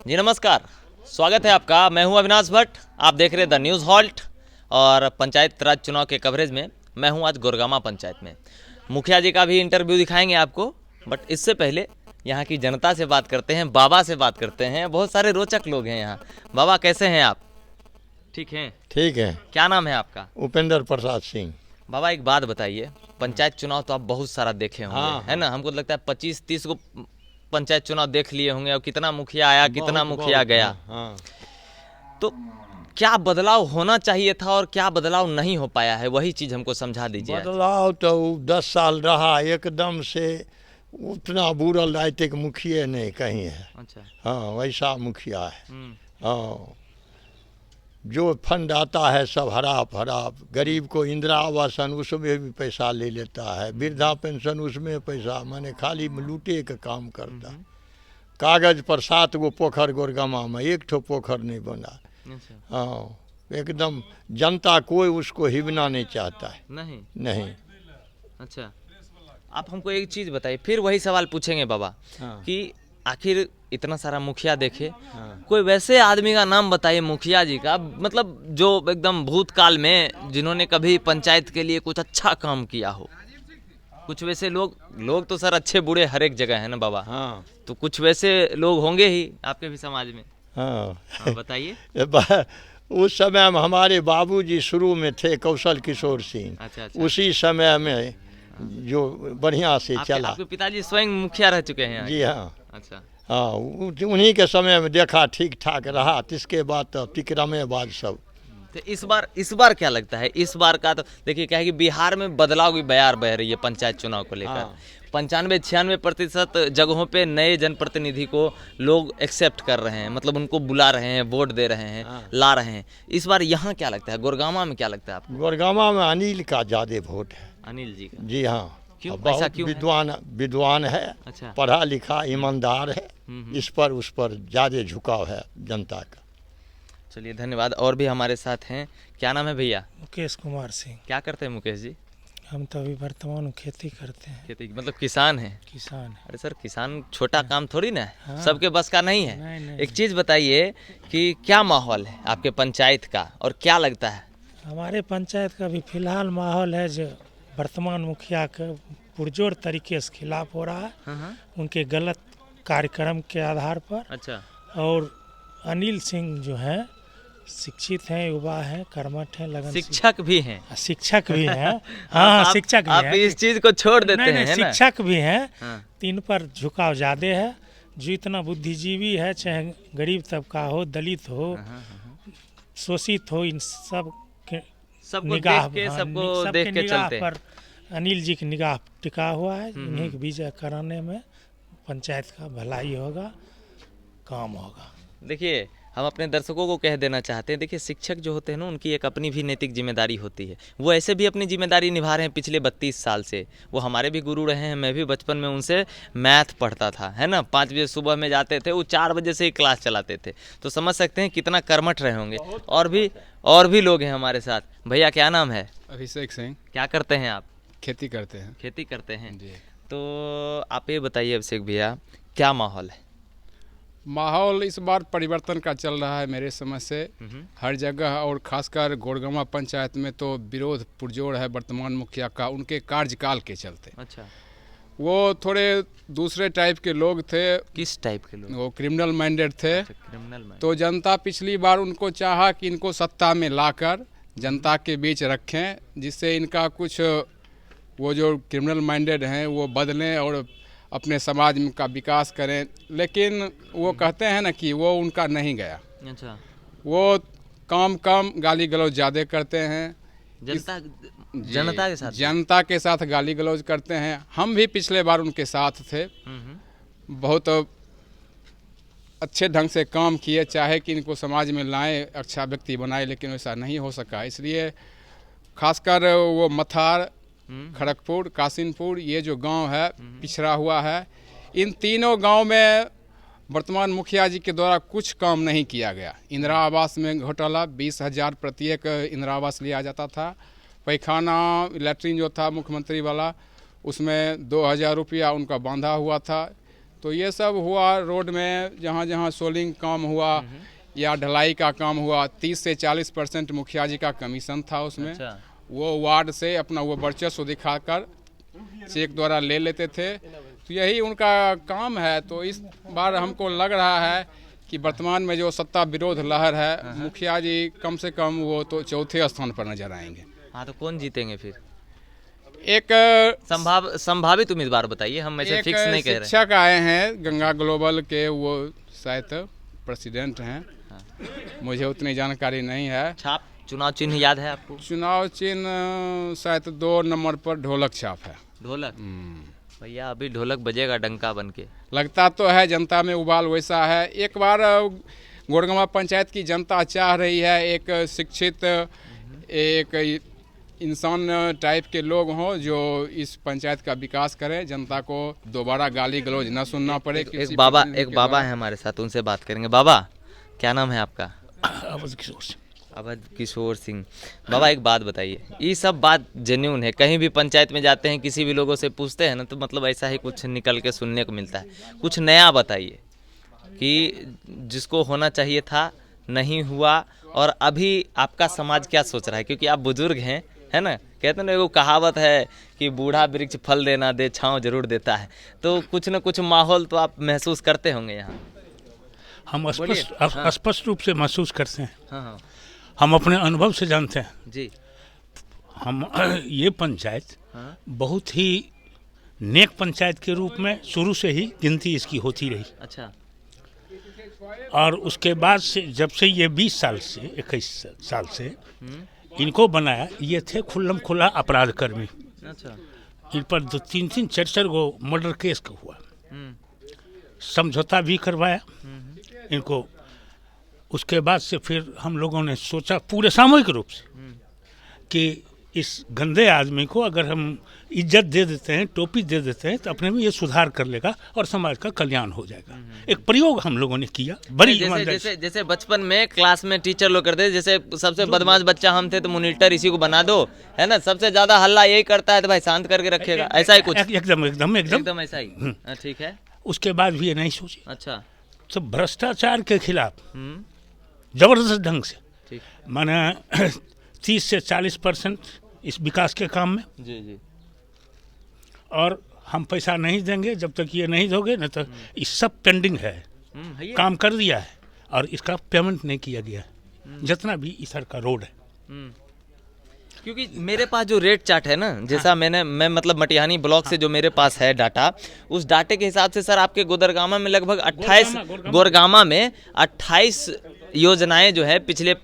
जी नमस्कार, स्वागत है आपका। मैं हूं अविनाश भट्ट। आप देख रहे हैं द न्यूज़ हॉल्ट और पंचायत राज चुनाव के कवरेज में मैं हूं आज गोरगामा पंचायत में। मुखिया जी का भी इंटरव्यू दिखाएंगे आपको, बट इससे पहले यहां की जनता से बात करते हैं, बाबा से बात करते हैं। बहुत सारे रोचक लोग हैं यहाँ। बाबा कैसे हैं आप? ठीक हैं? ठीक है। क्या नाम है आपका? उपेंद्र प्रसाद सिंह। बाबा एक बात बताइए, पंचायत चुनाव तो आप बहुत सारा देखे होंगे, हाँ, है ना? हमको लगता है 25-30 को पंचायत चुनाव देख लिए होंगे। और कितना मुखिया आया, कितना मुखिया गया। हाँ। तो क्या बदलाव होना चाहिए था और क्या बदलाव नहीं हो पाया है, वही चीज़ हमको समझा दीजिए आज। बदलाव तो 10 साल रहा, एकदम से उतना बुरा राजनीतिक मुखिया नहीं कहीं है। अच्छा। हाँ, वैसा मुखिया है। हाँ, जो फंड आता है सब हराप हराप। गरीब को इंदिरा आवासन उसमें भी पैसा ले लेता है, वृद्धा पेंशन उसमें पैसा, माने खाली लूटे का काम करता है। कागज पर 7 गो पोखर गोरगामा में, एक ठो पोखर नहीं बना। अच्छा। हाँ, एकदम जनता कोई उसको हिबना नहीं चाहता है। नहीं। नहीं। अच्छा, आप हमको एक चीज़ बताइए, फिर वही सवाल पूछेंगे बाबा। हाँ। कि आखिर इतना सारा मुखिया देखे, हाँ। कोई वैसे आदमी का नाम बताइए मुखिया जी का, मतलब जो एकदम भूतकाल में जिन्होंने कभी पंचायत के लिए कुछ अच्छा काम किया हो। कुछ वैसे लोग तो सर अच्छे बुरे हर एक जगह है ना बाबा। हाँ। तो कुछ वैसे लोग होंगे ही आपके भी समाज में। हाँ। हाँ, बताइए। उस समय में हमारे बाबूजी शुरू में थे कौशल किशोर सिंह। अच्छा अच्छा। उसी समय में जो बढ़िया से चला। आपके पिताजी स्वयं मुखिया रह चुके हैं यहाँ जी के? हाँ। अच्छा। हाँ, उन्हीं के समय में देखा ठीक ठाक रहा। इसके बाद तो तिकरमेबाज सब। तो इस बार क्या लगता है? इस बार का तो देखिए क्या है कि बिहार में बदलाव की बयार बह रही है पंचायत चुनाव को लेकर। हाँ। 95-96% जगहों पे नए जनप्रतिनिधि को लोग एक्सेप्ट कर रहे हैं, मतलब उनको बुला रहे हैं, वोट दे रहे हैं। हाँ। ला रहे हैं। इस बार यहाँ क्या लगता है, गोरगामा में क्या लगता है आपको? गोरगामा में अनिल का ज़्यादा वोट है। अनिल जी का? जी हाँ। क्यों? बहुत ऐसा क्यों है? विद्वान है। अच्छा। पढ़ा लिखा ईमानदार है। इस पर उस पर ज़्यादा झुकाव है जनता का। चलिए धन्यवाद। और भी हमारे साथ हैं। क्या नाम है भैया? मुकेश कुमार सिंह। क्या करते हैं मुकेश जी? हम तो अभी वर्तमान खेती करते हैं। खेती मतलब किसान हैं? किसान है। अरे सर, किसान छोटा काम थोड़ी ना है। हाँ। सबके बस का नहीं है। नहीं। एक चीज़ बताइए कि क्या माहौल है आपके पंचायत का और क्या लगता है? हमारे पंचायत का भी फिलहाल माहौल है जो वर्तमान मुखिया के पुरजोर तरीके से खिलाफ हो रहा है। हाँ। उनके गलत कार्यक्रम के आधार पर। अच्छा। और अनिल सिंह जो हैं शिक्षित हैं, युवा हैं, कर्मठ हैं, लगन शिक्षक भी हैं? शिक्षक भी हैं। हाँ, शिक्षक भी आप हैं। इस चीज को छोड़ देते नहीं, हैं, है ना? शिक्षक भी हैं। हाँ। तीन पर झुकाव ज़्यादा है। जो इतना बुद्धिजीवी है, चाहे गरीब तबका हो, दलित हो, शोषित हो, इन सब के सबको निगाह देख के, हाँ, सबको सबके देख के निगाह चलते हैं। पर अनिल जी की निगाह टिका हुआ है। उन्हीं की विजय कराने में पंचायत का भलाई होगा, काम होगा। देखिए, हम अपने दर्शकों को कह देना चाहते हैं, देखिए शिक्षक जो होते हैं ना, उनकी एक अपनी भी नैतिक जिम्मेदारी होती है। वो ऐसे भी अपनी जिम्मेदारी निभा रहे हैं पिछले 32 साल से। वो हमारे भी गुरु रहे हैं। मैं भी बचपन में उनसे मैथ पढ़ता था, है ना? 5 बजे सुबह में जाते थे, वो 4 बजे से ही क्लास चलाते थे। तो समझ सकते हैं कितना कर्मठ रहे होंगे। और भी लोग हैं हमारे साथ। भैया क्या नाम है? अभिषेक सिंह। क्या करते हैं आप? खेती करते हैं। खेती करते हैं जी। तो आप ये बताइए अभिषेक भैया, क्या माहौल है? माहौल इस बार परिवर्तन का चल रहा है मेरे समझ से। हर जगह और खासकर गोरगामा पंचायत में तो विरोध पुरजोर है वर्तमान मुखिया का, उनके कार्यकाल के चलते। अच्छा। वो थोड़े दूसरे टाइप के लोग थे। किस टाइप के लोग? वो क्रिमिनल माइंडेड थे। क्रिमिनल में? तो जनता पिछली बार उनको चाहा कि इनको सत्ता में लाकर जनता के बीच रखें, जिससे इनका कुछ वो जो क्रिमिनल माइंडेड हैं वो बदलें और अपने समाज में का विकास करें। लेकिन वो कहते हैं ना कि वो उनका नहीं गया। अच्छा। वो काम कम, गाली गलौज ज़्यादा करते हैं। जनता के साथ गाली गलौज करते हैं। हम भी पिछले बार उनके साथ थे। बहुत अच्छे ढंग से काम किए, चाहे कि इनको समाज में लाएं, अच्छा व्यक्ति बनाए, लेकिन वैसा नहीं हो सका। इसलिए खासकर वो मथार, खड़गपुर, कासिनपुर, ये जो गांव है पिछड़ा हुआ है, इन तीनों गांव में वर्तमान मुखिया जी के द्वारा कुछ काम नहीं किया गया। इंदिरा आवास में घोटाला, 20,000 प्रत्येक इंदिरा आवास लिया जाता था। पैखाना लैट्रिन जो था मुख्यमंत्री वाला, उसमें 2,000 रुपया उनका बांधा हुआ था। तो ये सब हुआ रोड में, जहाँ जहाँ सोलिंग काम हुआ या ढलाई का काम हुआ, 30 से 40% मुखिया जी का कमीशन था उसमें। अच्छा। वो वार्ड से अपना वो वर्चस्व दिखाकर चेक द्वारा ले लेते थे, तो यही उनका काम है। तो इस बार हमको लग रहा है कि वर्तमान में जो सत्ता विरोध लहर है, मुखिया जी कम से कम वो तो चौथे स्थान पर नजर आएंगे। हाँ, तो कौन जीतेंगे फिर? एक संभावित उम्मीदवार बताइए, हम ऐसे एक फिक्स नहीं कह रहे। शिक्षक आए हैं गंगा ग्लोबल के, वो शायद प्रेसिडेंट हैं। मुझे उतनी जानकारी नहीं है। छाप चुनाव चिन्ह याद है आपको? चुनाव चिन्ह शायद 2 नंबर पर ढोलक छाप है। ढोलक? भैया अभी ढोलक बजेगा डंका बन के। लगता तो है, जनता में उबाल वैसा है। एक बार गोड़गंवा पंचायत की जनता चाह रही है एक शिक्षित, एक इंसान टाइप के लोग हों जो इस पंचायत का विकास करें, जनता को दोबारा गाली गलौज न सुनना पड़े। एक बाबा है हमारे साथ, उनसे बात करेंगे। बाबा, क्या नाम है आपका? अवध किशोर सिंह। बाबा एक बात बताइए, ये सब बात जेन्युइन है? कहीं भी पंचायत में जाते हैं, किसी भी लोगों से पूछते हैं ना, तो मतलब ऐसा ही कुछ निकल के सुनने को मिलता है। कुछ नया बताइए कि जिसको होना चाहिए था नहीं हुआ, और अभी आपका समाज क्या सोच रहा है? क्योंकि आप बुजुर्ग हैं, है ना? कहते हैं ना, एगो कहावत है कि बूढ़ा वृक्ष फल देना दे, छाँव जरूर देता है। तो कुछ न कुछ माहौल तो आप महसूस करते होंगे यहाँ। हम स्पष्ट रूप से महसूस करते हैं। हाँ। हम अपने अनुभव से जानते हैं जी। हम ये पंचायत बहुत ही नेक पंचायत के रूप में शुरू से ही गिनती इसकी होती रही। अच्छा। और उसके बाद से जब से ये 20 साल से 21 साल से इनको बनाया, ये थे खुल्लम खुला अपराध कर्मी। अच्छा। इन पर 2-3 4 गो मर्डर केस का हुआ, समझौता भी करवाया इनको। उसके बाद से फिर हम लोगों ने सोचा पूरे सामूहिक रूप से कि इस गंदे आदमी को अगर हम इज्जत दे देते हैं, टोपी दे देते हैं, तो अपने में ये सुधार कर लेगा और समाज का कल्याण हो जाएगा। एक प्रयोग हम लोगों ने किया बड़ी ईमानदारी से। जैसे बचपन में क्लास में टीचर लोग करते थे, जैसे सबसे बदमाश बच्चा हम थे तो मॉनिटर इसी को बना दो, है ना? सबसे ज्यादा हल्ला यही करता है तो भाई शांत करके रखेगा, ऐसा ही कुछ। एकदम ऐसा ही। ठीक है। उसके बाद भी ये नहीं सोची। अच्छा। तो भ्रष्टाचार के खिलाफ जबरदस्त ढंग से, ठीक। माने 30 से 40% इस विकास के काम में। जी जी। और हम पैसा नहीं देंगे जब तक ये नहीं दोगे ना, तो ये सब पेंडिंग है। काम कर दिया है और इसका पेमेंट नहीं किया गया है, जितना भी इधर का रोड है। क्योंकि मेरे पास जो रेट चार्ट है ना, जैसा मैं मतलब मटिहानी ब्लॉक से जो मेरे पास है डाटा, उस डाटे के हिसाब से सर आपके गोदरगामा में लगभग 28 योजनाएं जो है पिछले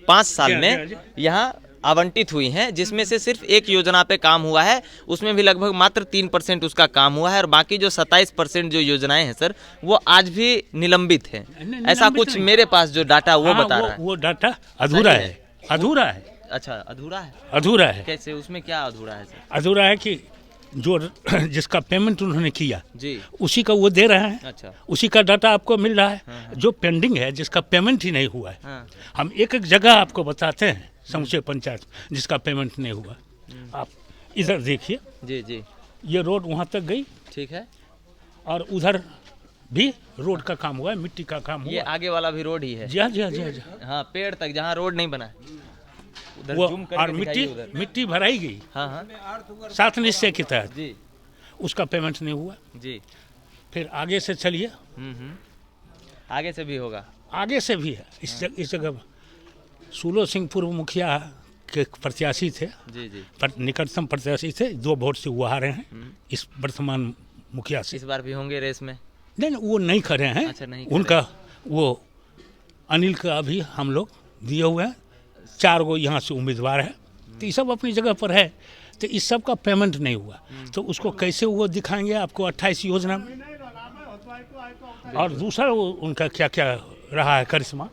5 साल में यहाँ आवंटित हुई हैं, जिसमें से सिर्फ एक योजना पे काम हुआ है, उसमें भी लगभग मात्र 3% उसका काम हुआ है, और बाकी जो 27% जो योजनाएं हैं सर, वो आज भी निलंबित हैं। ऐसा कुछ मेरे पास जो डाटा वो बता रहा है। वो डाटा अधूरा है। अधूरा है। अच्छा, अधूरा है। अधूरा है। कैसे? उसमें क्या अधूरा है सर? अधूरा है कि जो जिसका पेमेंट उन्होंने किया जी, उसी का वो दे रहे हैं। अच्छा। उसी का डाटा आपको मिल रहा है। हाँ। जो पेंडिंग है, जिसका पेमेंट ही नहीं हुआ है, हाँ। हम एक एक जगह आपको बताते हैं समूचे पंचायत जिसका पेमेंट नहीं हुआ। आप इधर देखिए। जी जी। ये रोड वहाँ तक गई, ठीक है। और उधर भी रोड का काम हुआ है, मिट्टी का काम हुआ ये है। आगे वाला भी रोड ही है। जी हाँ, जी हाँ, जी हाँ, जी हाँ। हाँ, पेड़ तक जहाँ रोड नहीं बना है उधर वो जूम करके और दिखाइए उधर। मिट्टी भराई गई हाँ हाँ 7 निश्चय के तहत, जी उसका पेमेंट नहीं हुआ। जी। फिर आगे से चलिए, आगे से भी होगा। आगे से भी है। इस जगह सूलो सिंह पूर्व मुखिया के प्रत्याशी थे, जी जी। निकटतम प्रत्याशी थे, 2 वोट से वो हारे हैं इस वर्तमान मुखिया से। इस बार भी होंगे रेस में? नहीं, वो नहीं खड़े हैं। अच्छा, नहीं खड़े। उनका वो अनिल का अभी हम लोग दिए हुए हैं, 4 गो यहाँ से उम्मीदवार है, तो ये सब अपनी जगह पर है। तो इस सब का पेमेंट नहीं हुआ, तो उसको कैसे वो दिखाएंगे आपको 28 योजना में। और दूसरा वो उनका क्या क्या रहा है करिश्मा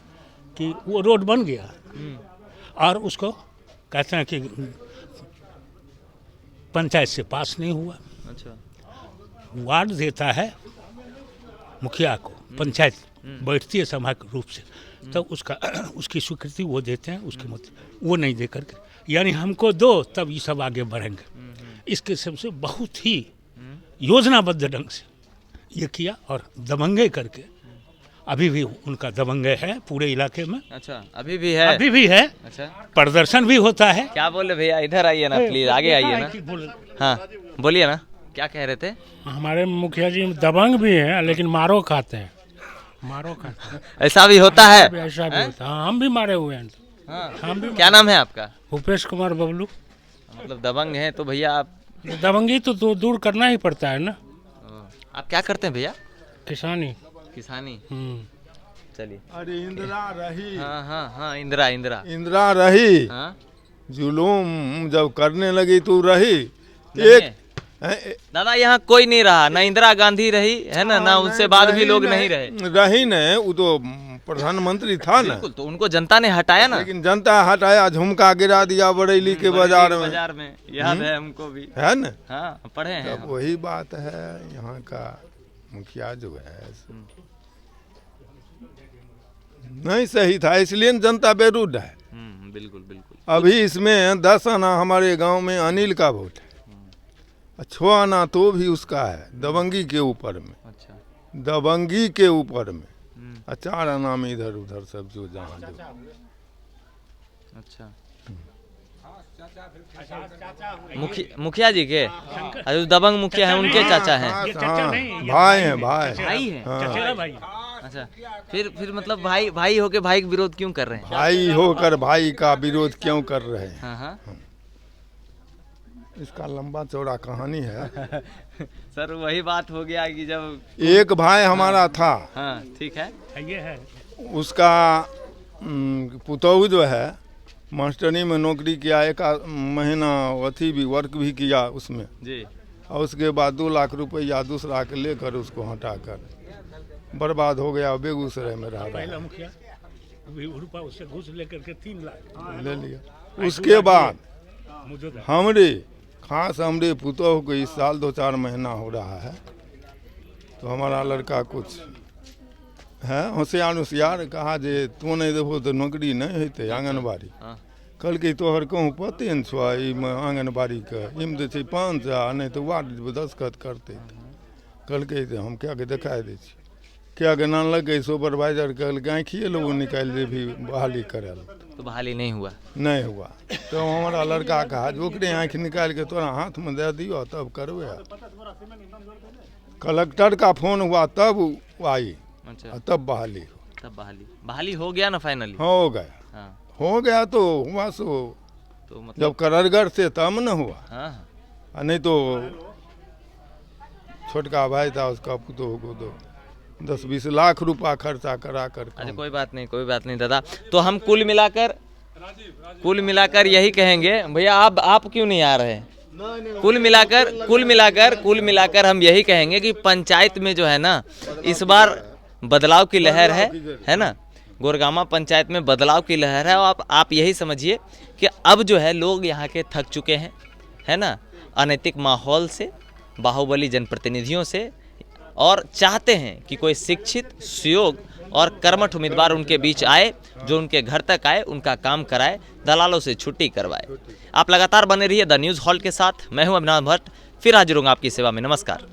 कि वो रोड बन गया और उसको कहते हैं कि पंचायत से पास नहीं हुआ। अच्छा। वार्ड देता है मुखिया को, पंचायत बैठती है सामूहिक रूप से, तब उसकी स्वीकृति वो देते हैं, उसकी मत वो नहीं दे करके, यानी हमको दो तब ये सब आगे बढ़ेंगे। इसके सबसे बहुत ही योजनाबद्ध ढंग से ये किया और दबंगे करके अभी भी उनका दबंगे है पूरे इलाके में। अच्छा, अभी भी है? अभी भी है। अच्छा, प्रदर्शन भी होता है। क्या बोले भैया, इधर आइए ना प्लीज, आगे आइए ना। हाँ बोलिए ना, क्या कह रहे थे? हमारे मुखिया जी दबंग भी हैं लेकिन मारो खाते हैं, मारो खाते हैं। ऐसा भी होता है? ऐसा भी होता है, हाँ, हम भी मारे हुए हैं। हाँ। हम भी। क्या नाम है आपका? भूपेश कुमार बबलू। मतलब दबंग हैं तो भैया आप दबंगी तो दूर करना ही पड़ता है ना। आप क्या करते हैं भैया? किसानी। किसानी। चलिए। अरे इंदिरा रही। हाँ हाँ हाँ, इंदिरा इंदिरा इंदिरा रही। हाँ, जुलूम जब करने लगी तू रही। नहीं एक है। दादा यहाँ कोई नहीं रहा, ना इंदिरा गांधी रही है ना उनसे बाद भी लोग नहीं रहे। रही नहीं, वो तो प्रधानमंत्री था ना। बिल्कुल, तो उनको जनता ने हटाया ना। लेकिन जनता हटाया, झुमका गिरा दिया बरेली के बाजार में। बाजार में याद है हमको भी। है ना? हाँ, पढ़े हैं तब हम। वही बात है, यहाँ का मुखिया जो है नहीं सही था, इसलिए जनता बेरुद्ध है। बिल्कुल बिल्कुल। अभी इसमें 10 आना हमारे गांव में अनिल का वोट है, 6 आना तो भी उसका है, दबंगी के ऊपर में। अच्छा, दबंगी के ऊपर में। 4 आना में इधर उधर सब जो जहाँ जो। अच्छा, मुखिया जी के जो दबंग मुखिया है उनके चाचा हैं? हाँ, भाई हैं, भाई। भाई हैं? चचेरा भाई। अच्छा, फिर मतलब भाई होके भाई का विरोध क्यों कर रहे हैं? भाई होकर भाई का विरोध क्यों कर रहे हैं? हाँ हाँ। इसका लंबा चौड़ा कहानी है। सर वही बात हो गया कि जब एक भाई हमारा था। हाँ ठीक है। ये है उसका पुतौह जो है मास्टरी में नौकरी किया, 1 महीना अथी भी वर्क भी किया उसमें जी। और उसके बाद 2 लाख रुपया दूसरा के लेकर उसको हटाकर बर्बाद हो गया, बेगूसराय में रहा। पहला मुखिया रुपया उससे घूस लेकर के 3 लाख ले लिया। उसके बाद मौजूद है। हमरे पुतौह को इस साल 2-4 महीना हो रहा है, तो हमारा लड़का कुछ है होशियार कहा जे तू नहीं देबो तो नौकरी नहीं हेतै आंगनबाड़ी। कल के तोहर कहूँ पते न छो आंगनबाड़ी के इम दे 5,000 नहीं तो वार्ड दस्तखत करते। कल के हम क्या के दिखा दै छी, क्या के नान लगे सुपरवाइजर कल के आँखिए लोग निकाल दे भी बहाली करे, तो बहाली नहीं हुआ? नहीं हुआ। तो हमारा लड़का कहा जो ओकरे आँख निकाल के तोरा हाथ में दे दियो तब करवे। कलेक्टर का फोन हुआ तब आई। अच्छा, तब बहाली हो। तब बहाली हो गया ना फाइनली? हो गया। हाँ, हो गया तो हुआ सो, तो मतलब जब कररगर से तब न हुआ। हाँ, नहीं तो छोटका भाई था उसका पुतोह को तो 10-20 लाख रुपया खर्चा करा कर। अच्छा कोई बात नहीं दादा। तो हम कुल मिलाकर यही कहेंगे भैया, आप क्यों नहीं आ रहे? कुल मिलाकर हम यही कहेंगे कि पंचायत में जो है ना इस बार बदलाव की लहर है ना। गोरगामा पंचायत में बदलाव की लहर है और आप यही समझिए कि अब जो है लोग यहाँ के थक चुके हैं, है ना, अनैतिक माहौल से, बाहुबली जनप्रतिनिधियों से, और चाहते हैं कि कोई शिक्षित, सुयोग और कर्मठ उम्मीदवार उनके बीच आए, जो उनके घर तक आए, उनका काम कराए, दलालों से छुट्टी करवाए। आप लगातार बने रहिए द न्यूज़ हॉल के साथ। मैं हूं अभिनव भट्ट, फिर हाजिर होऊंगा आपकी सेवा में। नमस्कार।